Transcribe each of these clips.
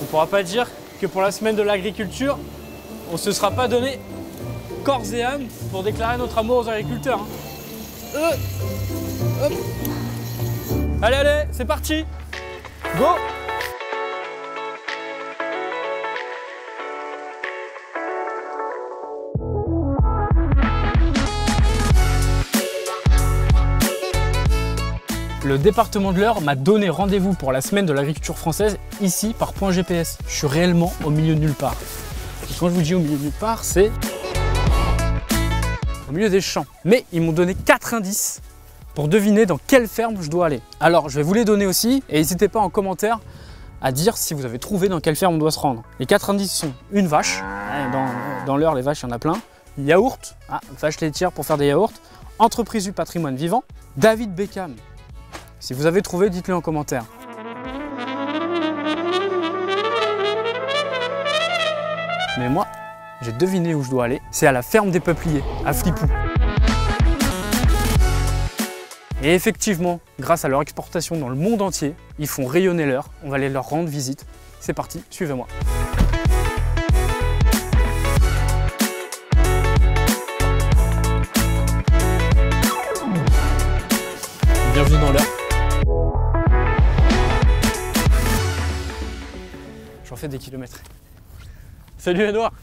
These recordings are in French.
On ne pourra pas dire que pour la semaine de l'agriculture, on ne se sera pas donné corps et âme pour déclarer notre amour aux agriculteurs. Hop. Allez, allez, c'est parti. Go! Le département de l'Eure m'a donné rendez-vous pour la semaine de l'agriculture française ici par point GPS. Je suis réellement au milieu de nulle part. Et quand je vous dis au milieu de nulle part, c'est au milieu des champs. Mais ils m'ont donné 4 indices pour deviner dans quelle ferme je dois aller. Alors je vais vous les donner aussi et n'hésitez pas en commentaire à dire si vous avez trouvé dans quelle ferme on doit se rendre. Les 4 indices sont une vache, dans l'Eure les vaches il y en a plein, yaourt, vache laitière pour faire des yaourts, entreprise du patrimoine vivant, David Beckham. Si vous avez trouvé, dites-le en commentaire. Mais moi, j'ai deviné où je dois aller. C'est à la ferme des Peupliers, à Flipou. Et effectivement, grâce à leur exportation dans le monde entier, ils font rayonner l'Eure. On va aller leur rendre visite. C'est parti, suivez-moi. Bienvenue dans l'Eure. J'en fais des kilomètres. Salut Edouard.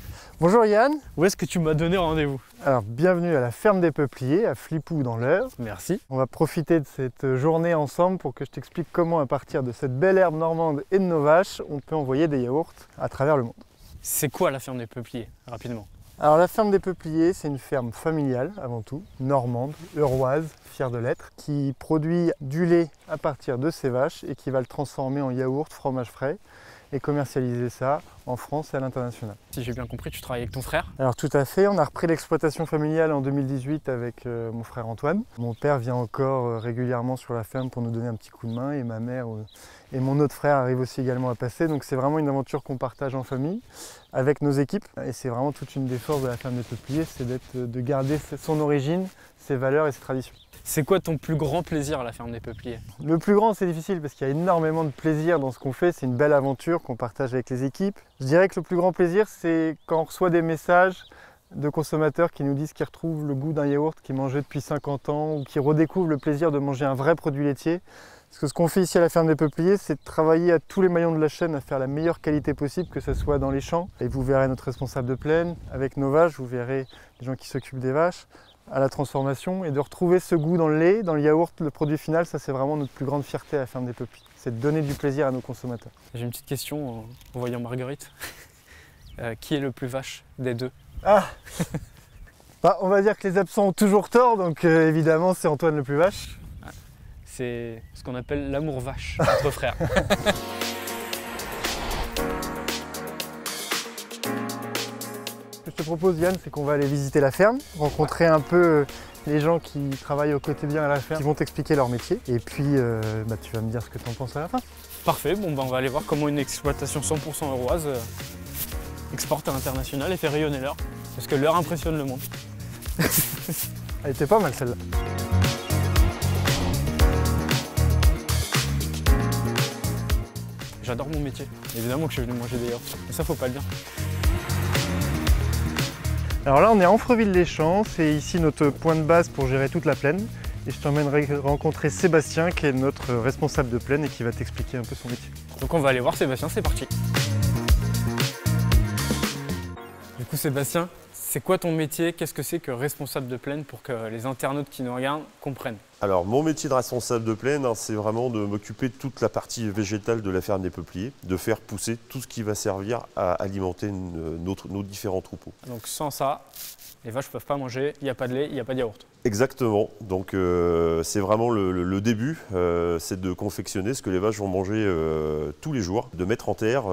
Bonjour Yann. Où est-ce que tu m'as donné rendez-vous? Alors bienvenue à la ferme des Peupliers, à Flipou dans l'Eure. Merci. On va profiter de cette journée ensemble pour que je t'explique comment à partir de cette belle herbe normande et de nos vaches, on peut envoyer des yaourts à travers le monde. C'est quoi la ferme des Peupliers, rapidement? Alors la ferme des Peupliers, c'est une ferme familiale avant tout, normande, euroise, fière de l'être, qui produit du lait à partir de ses vaches et qui va le transformer en yaourt, fromage frais et commercialiser ça en France et à l'international. Si j'ai bien compris, tu travailles avec ton frère? Alors tout à fait, on a repris l'exploitation familiale en 2018 avec mon frère Antoine. Mon père vient encore régulièrement sur la ferme pour nous donner un petit coup de main et ma mère et mon autre frère arrivent aussi également à passer. Donc c'est vraiment une aventure qu'on partage en famille avec nos équipes et c'est vraiment toute une des forces de la ferme des Peupliers, c'est de garder son origine, ses valeurs et ses traditions. C'est quoi ton plus grand plaisir à la ferme des Peupliers? Le plus grand, c'est difficile parce qu'il y a énormément de plaisir dans ce qu'on fait. C'est une belle aventure qu'on partage avec les équipes. Je dirais que le plus grand plaisir, c'est quand on reçoit des messages de consommateurs qui nous disent qu'ils retrouvent le goût d'un yaourt qu'ils mangeaient depuis 50 ans ou qui redécouvrent le plaisir de manger un vrai produit laitier. Parce que ce qu'on fait ici à la ferme des Peupliers, c'est de travailler à tous les maillons de la chaîne à faire la meilleure qualité possible, que ce soit dans les champs. Et vous verrez notre responsable de plaine, avec nos vaches, vous verrez les gens qui s'occupent des vaches, à la transformation, et de retrouver ce goût dans le lait, dans le yaourt, le produit final, ça c'est vraiment notre plus grande fierté à la ferme des Peupliers. C'est de donner du plaisir à nos consommateurs. J'ai une petite question en voyant Marguerite. Qui est le plus vache des deux? On va dire que les absents ont toujours tort, donc évidemment c'est Antoine le plus vache. C'est ce qu'on appelle l'amour vache entre frères. Ce que je te propose Yann, c'est qu'on va aller visiter la ferme, rencontrer un peu les gens qui travaillent au quotidien à la ferme, qui vont t'expliquer leur métier. Et puis tu vas me dire ce que tu en penses à la fin. Parfait, on va aller voir comment une exploitation 100% euroise exporte à l'international et fait rayonner l'Eure. Parce que l'Eure impressionne le monde. Elle était pas mal celle-là. J'adore mon métier. Évidemment que je suis venu manger des yaourts. Mais ça, faut pas le dire. Alors là, on est à Amfreville-les-Champs. C'est ici notre point de base pour gérer toute la plaine. Et je t'emmènerai rencontrer Sébastien, qui est notre responsable de plaine et qui va t'expliquer un peu son métier. Donc on va aller voir Sébastien, c'est parti. Du coup, Sébastien, c'est quoi ton métier? Qu'est-ce que c'est que responsable de plaine pour que les internautes qui nous regardent comprennent? Alors, mon métier de responsable de plaine, c'est vraiment de m'occuper de toute la partie végétale de la ferme des Peupliers, de faire pousser tout ce qui va servir à alimenter nos différents troupeaux. Donc sans ça, les vaches ne peuvent pas manger, il n'y a pas de lait, il n'y a pas de yaourt. Exactement, donc c'est vraiment le début, c'est de confectionner ce que les vaches vont manger tous les jours, de mettre en terre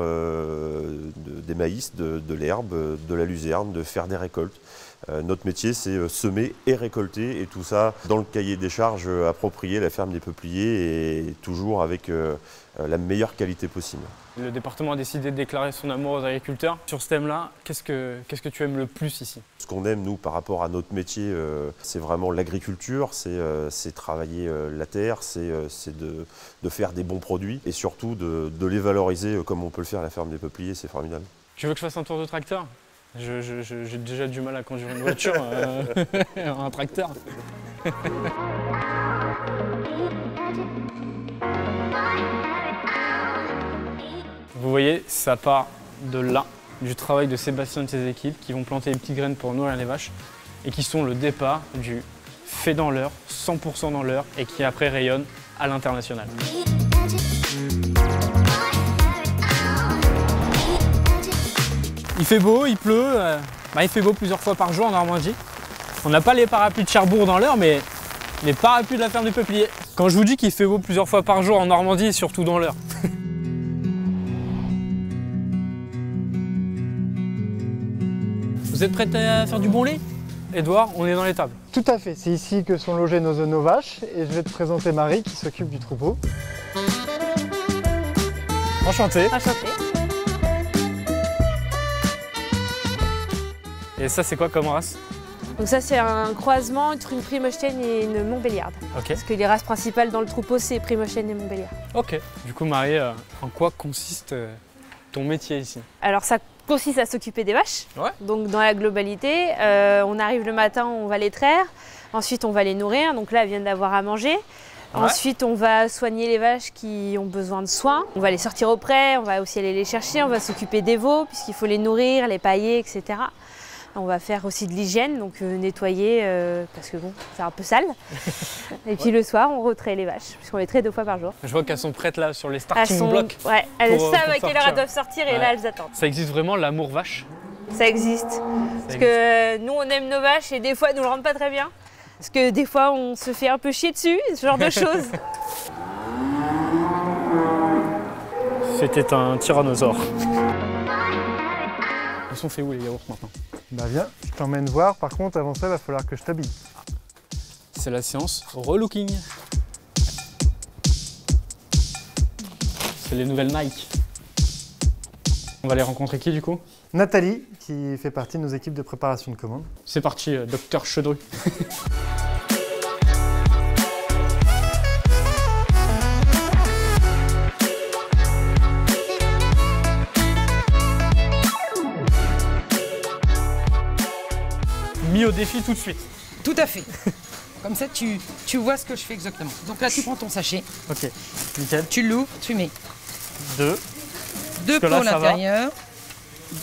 des maïs, de l'herbe, de la luzerne, de faire des récoltes, Notre métier, c'est semer et récolter, et tout ça dans le cahier des charges approprié, la ferme des peupliers, et toujours avec la meilleure qualité possible. Le département a décidé de déclarer son amour aux agriculteurs. Sur ce thème-là, qu'est-ce que tu aimes le plus ici? Ce qu'on aime, nous, par rapport à notre métier, c'est vraiment l'agriculture, c'est travailler la terre, c'est de faire des bons produits, et surtout de les valoriser comme on peut le faire à la ferme des peupliers, c'est formidable. Tu veux que je fasse un tour de tracteur? J'ai déjà du mal à conduire une voiture, un tracteur. Vous voyez, ça part de là, du travail de Sébastien et de ses équipes qui vont planter les petites graines pour nourrir les vaches et qui sont le départ du fait dans l'heure, 100% dans l'heure et qui après rayonne à l'international. Il fait beau, il pleut, il fait beau plusieurs fois par jour en Normandie. On n'a pas les parapluies de Cherbourg dans l'heure, mais les parapluies de la ferme du Peuplier. Quand je vous dis qu'il fait beau plusieurs fois par jour en Normandie, et surtout dans l'heure. Vous êtes prêts à faire du bon lait? Edouard, on est dans l'étable. Tout à fait, c'est ici que sont logées nos vaches et je vais te présenter Marie qui s'occupe du troupeau. Enchanté. Enchanté. Et ça, c'est quoi comme race? Donc ça, c'est un croisement entre une Primostienne et une Montbéliarde. Ok. Parce que les races principales dans le troupeau, c'est Primostienne et Montbéliarde. Ok. Du coup, Marie, en quoi consiste ton métier ici? Alors ça consiste à s'occuper des vaches. Ouais. Donc dans la globalité, on arrive le matin, on va les traire. Ensuite, on va les nourrir. Donc là, elles viennent d'avoir à manger. Ouais. Ensuite, on va soigner les vaches qui ont besoin de soins. On va les sortir au pré, on va aussi aller les chercher. On va s'occuper des veaux, puisqu'il faut les nourrir, les pailler, etc. On va faire aussi de l'hygiène, donc nettoyer, parce que bon, c'est un peu sale. Et puis le soir, on retraite les vaches, puisqu'on les traite 2 fois par jour. Je vois qu'elles sont prêtes là sur les starting blocks. Ouais, elles savent à quelle heure sortir. elles doivent sortir et là, elles attendent. Ça existe vraiment, l'amour vache? Ça existe. Parce que nous, on aime nos vaches et des fois, elles nous le rendent pas très bien. Parce que des fois, on se fait un peu chier dessus, ce genre de choses. C'était un tyrannosaure. Ils sont faits où les yaourts maintenant? Bah viens, je t'emmène voir. Par contre, avant ça, il va falloir que je t'habille. C'est la séance relooking. C'est les nouvelles Nike. On va les rencontrer qui du coup? Nathalie, qui fait partie de nos équipes de préparation de commandes. C'est parti, docteur Chedru. Mis au défi tout de suite. Tout à fait. Comme ça, tu vois ce que je fais exactement. Donc là, tu prends ton sachet, Ok, nickel. tu l'ouvres, tu mets 2. 2 que pots là, à ça va. l'intérieur,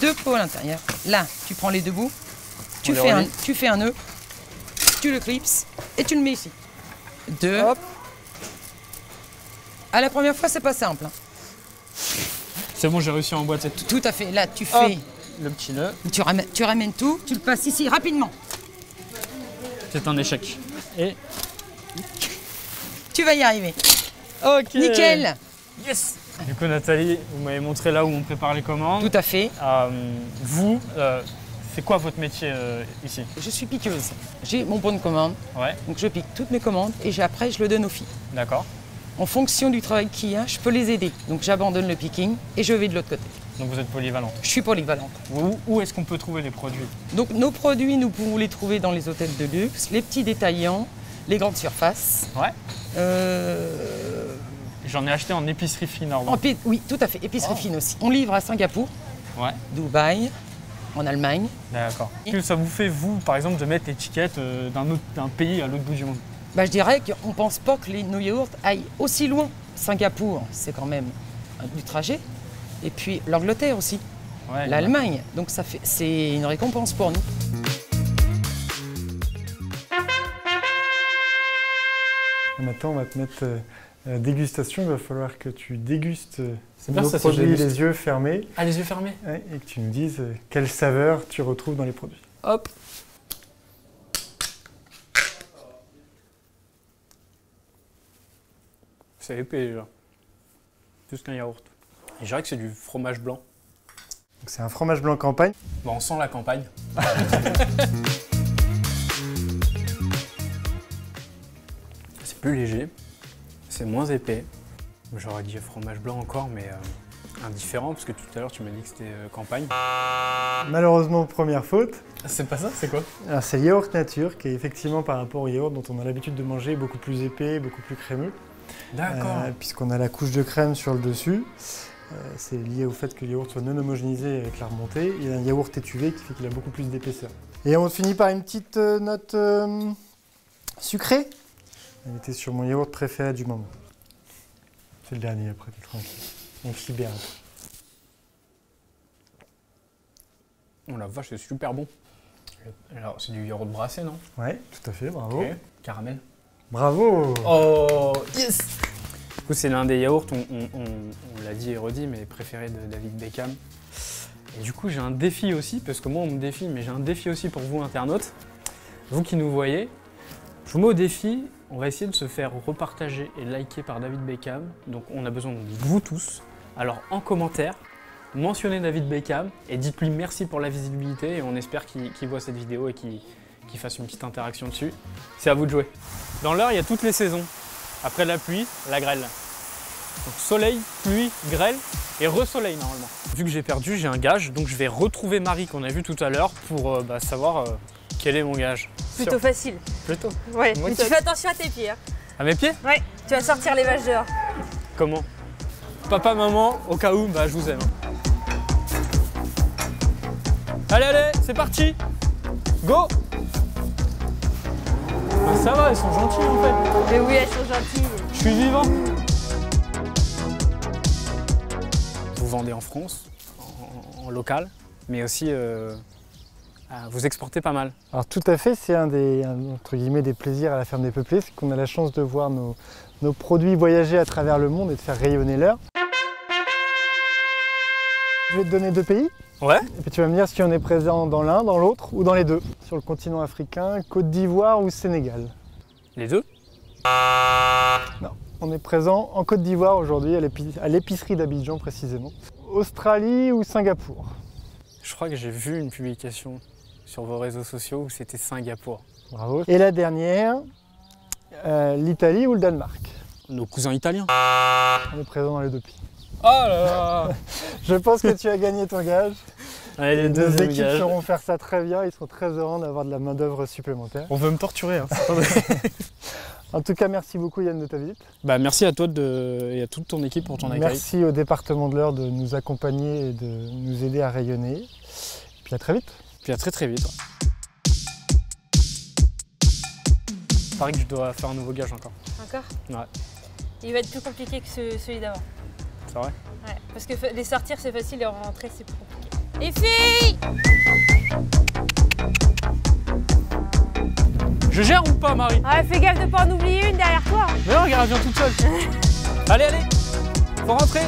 2 pots à l'intérieur. Là, tu prends les 2 bouts, tu les fais relie. un nœud, tu le clipses et tu le mets ici. 2. Hop. À la première fois, c'est pas simple. Hein. C'est bon, j'ai réussi à emboîter tout. Tout à fait. Là, tu Hop. fais, Le petit nœud. tu ramènes tout, tu le passes ici rapidement. C'est un échec. Et Tu vas y arriver. ok. Nickel. Yes. Du coup, Nathalie, vous m'avez montré là où on prépare les commandes. Tout à fait. Vous, c'est quoi votre métier ici? Je suis piqueuse. J'ai mon bon de commande, Ouais, donc je pique toutes mes commandes et après, je le donne aux filles. d'accord. En fonction du travail qu'il y a, je peux les aider. Donc j'abandonne le picking et je vais de l'autre côté. Donc vous êtes polyvalente. Je suis polyvalente. Où est-ce qu'on peut trouver les produits? Donc nos produits, nous pouvons les trouver dans les hôtels de luxe, les petits détaillants, les grandes surfaces. Ouais. Euh, J'en ai acheté en épicerie fine à Rouen. Oui, tout à fait. Épicerie fine aussi. On livre à Singapour, Ouais, Dubaï, en Allemagne. d'accord. Qu'est-ce que ça vous fait, vous, par exemple, de mettre l'étiquette d'un pays à l'autre bout du monde? Bah, je dirais qu'on ne pense pas que nos yaourts aillent aussi loin. Singapour, c'est quand même du trajet. Et puis l'Angleterre aussi, Ouais, l'Allemagne. Donc c'est une récompense pour nous. Maintenant, on va te mettre dégustation. Il va falloir que tu dégustes bien, nos ça, produits c'est déguste. les yeux fermés Ah, les yeux fermés. et que tu nous dises quelle saveur tu retrouves dans les produits. Hop. C'est épais déjà. Plus qu'un yaourt. Et je dirais que c'est du fromage blanc. Donc, c'est un fromage blanc campagne. Bon, on sent la campagne. C'est plus léger, c'est moins épais. J'aurais dit fromage blanc encore, mais indifférent, parce que tout à l'heure tu m'as dit que c'était campagne. Malheureusement, première faute. C'est pas ça, c'est quoi? Alors c'est le yaourt nature, qui est effectivement par rapport au yaourt dont on a l'habitude de manger, beaucoup plus épais, beaucoup plus crémeux. D'accord. Puisqu'on a la couche de crème sur le dessus. C'est lié au fait que le yaourt soit non homogénéisé avec la remontée. Il y a un yaourt étuvé qui fait qu'il a beaucoup plus d'épaisseur. Et on finit par une petite note sucrée. Elle était sur mon yaourt préféré du moment. C'est le dernier après, t'es tranquille. On libère. Oh la vache, c'est super bon. Alors, c'est du yaourt brassé, non? Ouais, tout à fait, bravo. Ok. Caramel. Bravo! Oh, yes! Du coup, c'est l'un des yaourts, on l'a dit et redit, mais préféré de David Beckham. Et du coup, j'ai un défi aussi, parce que moi, on me défie, mais j'ai un défi aussi pour vous, internautes. Vous qui nous voyez, je vous mets au défi, on va essayer de se faire repartager et liker par David Beckham. Donc, on a besoin de vous tous. Alors, en commentaire, mentionnez David Beckham et dites-lui merci pour la visibilité et on espère qu'il voit cette vidéo et qu'il fasse une petite interaction dessus. C'est à vous de jouer. Dans l'Eure, il y a toutes les saisons. Après la pluie, la grêle. Donc soleil, pluie, grêle et re-soleil normalement. Vu que j'ai perdu, j'ai un gage, donc je vais retrouver Marie qu'on a vu tout à l'heure pour savoir quel est mon gage. Plutôt facile. Plutôt. Ouais, Moi, mais tu fais attention à tes pieds. Hein. À mes pieds? Ouais, tu vas sortir les vaches dehors. Comment? Papa, maman, au cas où, je vous aime. Allez, allez, c'est parti! Go! Ça va, elles sont gentilles en fait. Mais oui, elles sont gentilles. Je suis vivant. Vous vendez en France, en local, mais aussi vous exportez pas mal. Alors tout à fait, c'est un entre guillemets, des plaisirs à la ferme des Peuplées, c'est qu'on a la chance de voir nos produits voyager à travers le monde et de faire rayonner l'Eure. Je vais te donner 2 pays. Ouais. Et puis tu vas me dire si on est présent dans l'un, dans l'autre ou dans les deux. Sur le continent africain, Côte d'Ivoire ou Sénégal. Les deux? Non, on est présent en Côte d'Ivoire aujourd'hui, à l'épicerie d'Abidjan précisément. Australie ou Singapour? Je crois que j'ai vu une publication sur vos réseaux sociaux où c'était Singapour. Bravo. Et la dernière, l'Italie ou le Danemark? Nos cousins italiens. On est présent dans les 2 pays. Oh là là. Je pense que tu as gagné ton gage. Allez, les deux deux équipes gages. sauront faire ça très bien, ils seront très heureux d'avoir de la main d'œuvre supplémentaire. On veut me torturer. Hein. En tout cas, merci beaucoup Yann de ta visite. Merci à toi et à toute ton équipe pour ton accueil. Merci au département de l'Eure de nous accompagner et de nous aider à rayonner. Et puis à très vite. Puis à très très vite. Il paraît que je dois faire un nouveau gage encore. Encore? Ouais. Il va être plus compliqué que celui d'avant. C'est vrai? Ouais, parce que les sortir c'est facile, les rentrer c'est plus compliqué. Les filles! Je gère ou pas, Marie? Ouais, fais gaffe de pas en oublier une derrière toi. Mais non, regarde, elle vient toute seule. Allez, allez, faut rentrer.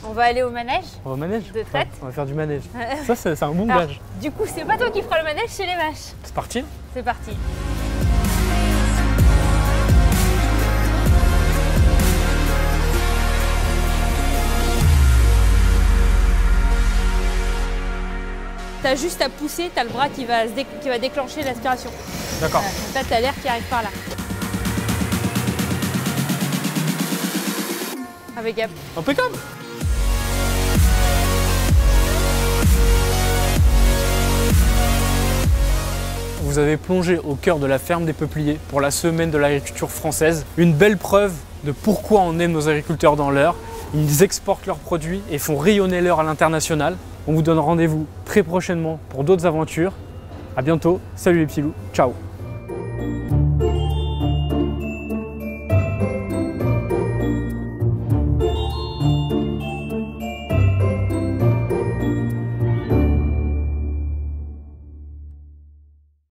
On va aller au manège. On va au manège? De traite. On va faire du manège. Ça, c'est un bon Alors, gage. du coup, c'est pas toi qui feras le manège, c'est les vaches. C'est parti? C'est parti. T'as juste à pousser, t'as le bras qui va déclencher l'aspiration. D'accord. Voilà. Donc là, t'as l'air qui arrive par là. Impeccable. Impeccable. Vous avez plongé au cœur de la ferme des Peupliers pour la semaine de l'agriculture française. Une belle preuve de pourquoi on aime nos agriculteurs dans l'Eure. Ils exportent leurs produits et font rayonner l'Eure à l'international. On vous donne rendez-vous très prochainement pour d'autres aventures. À bientôt, salut les petits loups, ciao.